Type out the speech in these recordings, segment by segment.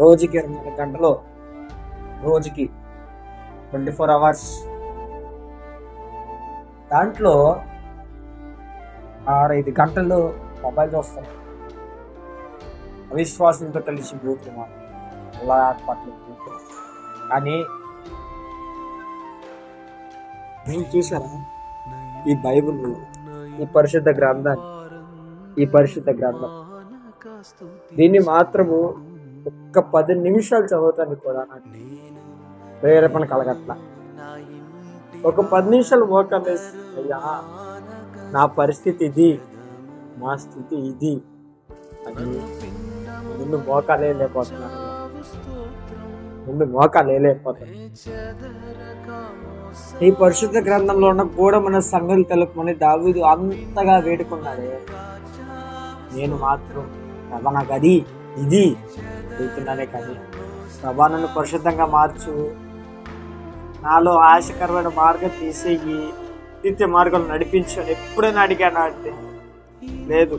రోజుకి 24 గంటలు, రోజుకి 24 అవర్స్. దాంట్లో 6-5 గంటలు మొబైల్ చూస్తాం. అవిశ్వాసంతో కలిసి బూతున్నాం, అలా పట్ల బూతున్నాం. కానీ నేను చూసారా, ఈ బైబిల్, ఈ పరిశుద్ధ గ్రంథం దీన్ని మాత్రము ఒక్క 10 నిమిషాలు చదవటానికి కూడా నాకు ప్రేరేపణ కలగట్ల. ఒక 10 నిమిషాలు మోకమేసి, అయ్యా నా పరిస్థితి ఇది, నా స్థితి ఇది అని ముందు మోకాలే లేకపోతున్నాను. ఈ పరిశుద్ధ గ్రంథంలో ఉన్న గూఢమైన సంగతులు తెలుపుకొని దావీదు అంతగా వేడుకున్నాడే, నేను మాత్రం ప్రభా నాకు అది ఇది వెళ్తున్నానే. కానీ ప్రభా నన్ను పరిశుద్ధంగా మార్చు, నాలో ఆశకరమైన మార్గం తీసేయి, నిత్య మార్గం నడిపించు అని ఎప్పుడైనా అడిగాను అంటే లేదు.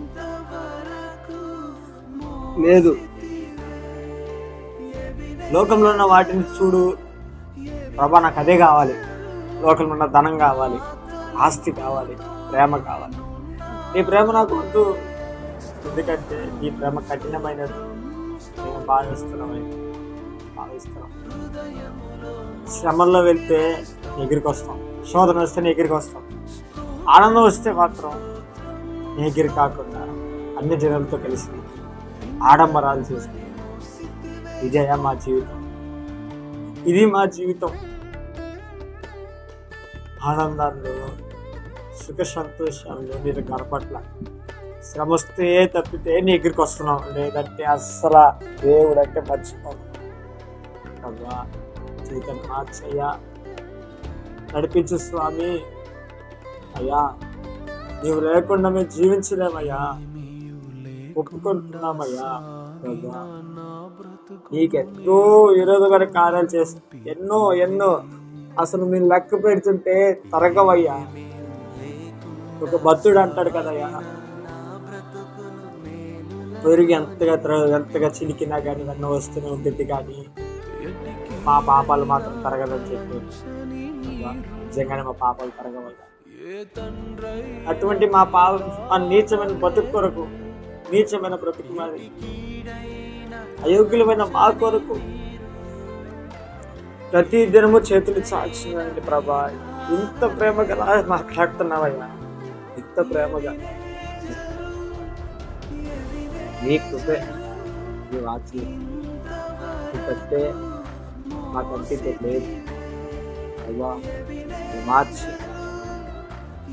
లోకంలో ఉన్న వాటిని చూడు ప్రభా, నాకు అదే కావాలి. లోకంలో ఉన్న ధనం కావాలి, ఆస్తి కావాలి, ప్రేమ కావాలి. నీ ప్రేమ నాకు వద్దు, ఎందుకంటే నీ ప్రేమ కఠినమైనది. నేను భావిస్తున్నాం. శ్రమల్లో వెళ్తే ఎగిరికి వస్తాం, శోధన వస్తే ఎగిరికి వస్తాం, ఆనందం వస్తే మాత్రం ఎగిరి కాకుండా అన్ని జనాలతో కలిసి ఆడంబరాలు చేసుకుంటాం. ఇదే మా జీవితం, ఇది మా జీవితం. ఆనందాల్లో, సుఖ సంతోషాల్లో మీరు కనపట్ల. శ్రమ వస్తే తప్పితే నీ ఎగిరికి వస్తున్నాం, లేదంటే అస్సలు దేవుడు అంటే మర్చిపోను. అబ్బా జీవితం మార్చయ్యా, నడిపించు స్వామి. అయ్యా నీవు లేకుండా మేము జీవించలేమయ్యా, ఒప్పుకుంటున్నామయ్యా. నీకెన్నో విరోధమైన కార్యాలు చేస్తా, ఎన్నో అసలు మీరు లెక్క పెడుతుంటే తరగవయ్యా. ఒక భక్తుడు అంటాడు కదయ్యా, పెరిగి ఎంతగా చిలికినా కానీ వెన్న వస్తూనే ఉంటుంది, కానీ మా పాపాలు మాత్రం తరగదని చెప్పి. నిజంగానే మా పాపాలు తరగవయ్యా. అటువంటి మా నీచమైన బతుకు కొరకు, నీచమైన బ్రతుకు మాది అయోగ్యులమైన మా కొరకు ప్రతి దినము చేతులు చాచిందండి ప్రభా. ఇంత ప్రేమగా మాట్లాడుతున్నావయ్యా, ఇంత ప్రేమగా. నీ కృపే, నీ వాక్యం కట్టే మాకంటే లేదు అయ్యా. మార్చి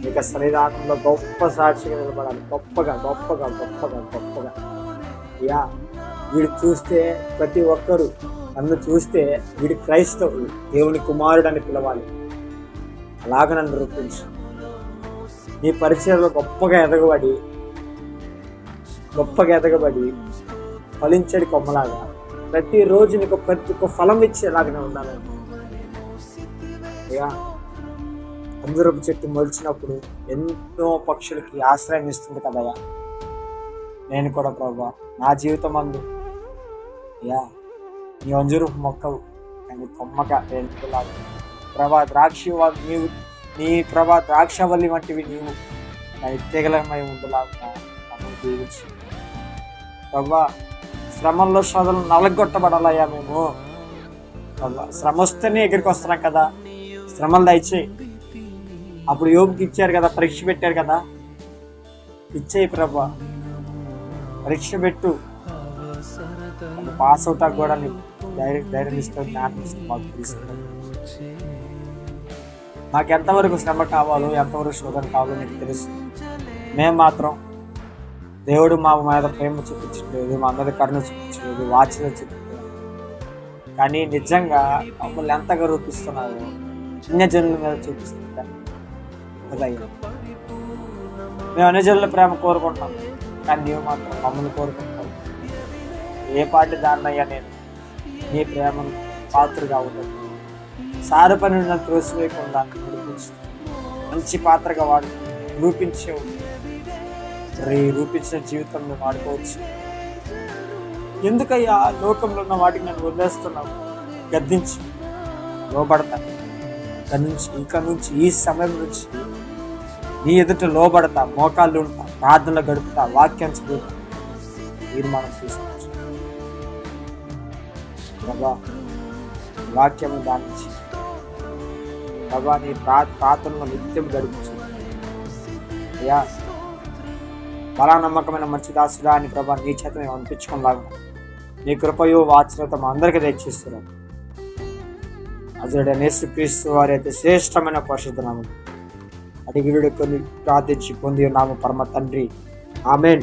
నీకు సన్నిధానంలో గొప్ప సాక్షిగా నిలబడాలి, గొప్పగా. అయ్యా వీడు చూస్తే ప్రతి ఒక్కరు నన్ను చూస్తే వీడి క్రైస్తవుడు, దేవుని కుమారుడు అని పిలవాలి. అలాగ నన్ను రూపించు. నీ పరిచయంలో గొప్పగా ఎదగబడి ఫలించడి కొమ్మలాగా ప్రతిరోజు నీకు ప్రతి ఒక్క ఫలం ఇచ్చేలాగానే ఉండాలని. అయ్యా అంజూరపు చెట్టు మొలిచినప్పుడు ఎన్నో పక్షులకి ఆశ్రయం ఇస్తుంది కదయ్యా. నేను కూడా ప్రభా నా జీవితం అందు అయ్యా నీ అంజూరపు మొక్కవు, కానీ కొమ్మగా వెళ్ళలాగా ప్రభా ద్రాక్షవల్లి వంటివి నీవు దాని తెగలమై ఉండలాగా నన్ను దీవించి ప్రభా. శ్రమంలో శోధనలు నలగొట్టబడాలయ్యా మేము. ప్రభా శ్రమ వస్తేనే ఎక్కడికి వస్తున్నాం కదా, శ్రమలు దయచేయి. అప్పుడు యోగుకి ఇచ్చారు కదా, పరీక్ష పెట్టారు కదా, ఇచ్చేయి ప్రభా, పరీక్ష పెట్టు. పాస్ అవుతా కూడా నీకు ధైర్యం ఇస్తావు, జ్ఞానం ఇస్తావు, మాకు తెలుస్తుంది. మాకు ఎంతవరకు శ్రమ కావాలో, ఎంతవరకు శోధన కావాలో నీకు తెలుసు. మేము మాత్రం దేవుడు మా మీద ప్రేమ చూపించట్లేదు, మా మీద కరుణ చూపించలేదు, వాచ్లో చూపించలేదు. కానీ నిజంగా మమ్మల్ని ఎంతగా రూపిస్తున్నారో అన్యజనుల మీద చూపిస్తుంటారు కదయ్యా. మేము అన్యజనుల ప్రేమ కోరుకుంటాం, కానీ నీవు మాత్రం మమ్మల్ని కోరుకుంటావు. ఏ పాటి దాన్నయ్యా నేను నీ ప్రేమను పాత్రగా ఉండదు. సార పని నన్ను త్రోసివేయకుండా మంచి పాత్రగా వాడు రూపించిన జీవితం మేము వాడుకోవచ్చు. ఎందుకయ్యా లోకంలో ఉన్న వాటికి నన్ను వదిలేస్తున్నావు? గద్దించి లోబడతా. ఇక నుంచి ఈ సమయం నుంచి నీ ఎదుట లోబడతా, మోకాళ్ళు ఉంటా, ప్రార్థనలో గడుపుతా, వాక్యం చదువుతా, తీర్మానం తీసుకోవచ్చు. ప్రభా వాక్యము దానించి ప్రభా నీ ప్రార్థనలో నిత్యం గడుపుచు అయ్యా. బలా నమ్మకమైన మంచి దాసుడా అని ప్రభా నీ చేత మేము అనిపించుకోలాగా నీ కృపయో వాత్సల్యత మా అందరికీ దయచేస్తున్నాను. అజరుడైన యేసుక్రీస్తు వారి అయితే శ్రేష్టమైన పరిశుద్ధ నామమున అడిగి వేడుకొని ప్రార్థించి పొంది ఉన్నాము పరమ తండ్రి. ఆమేన్.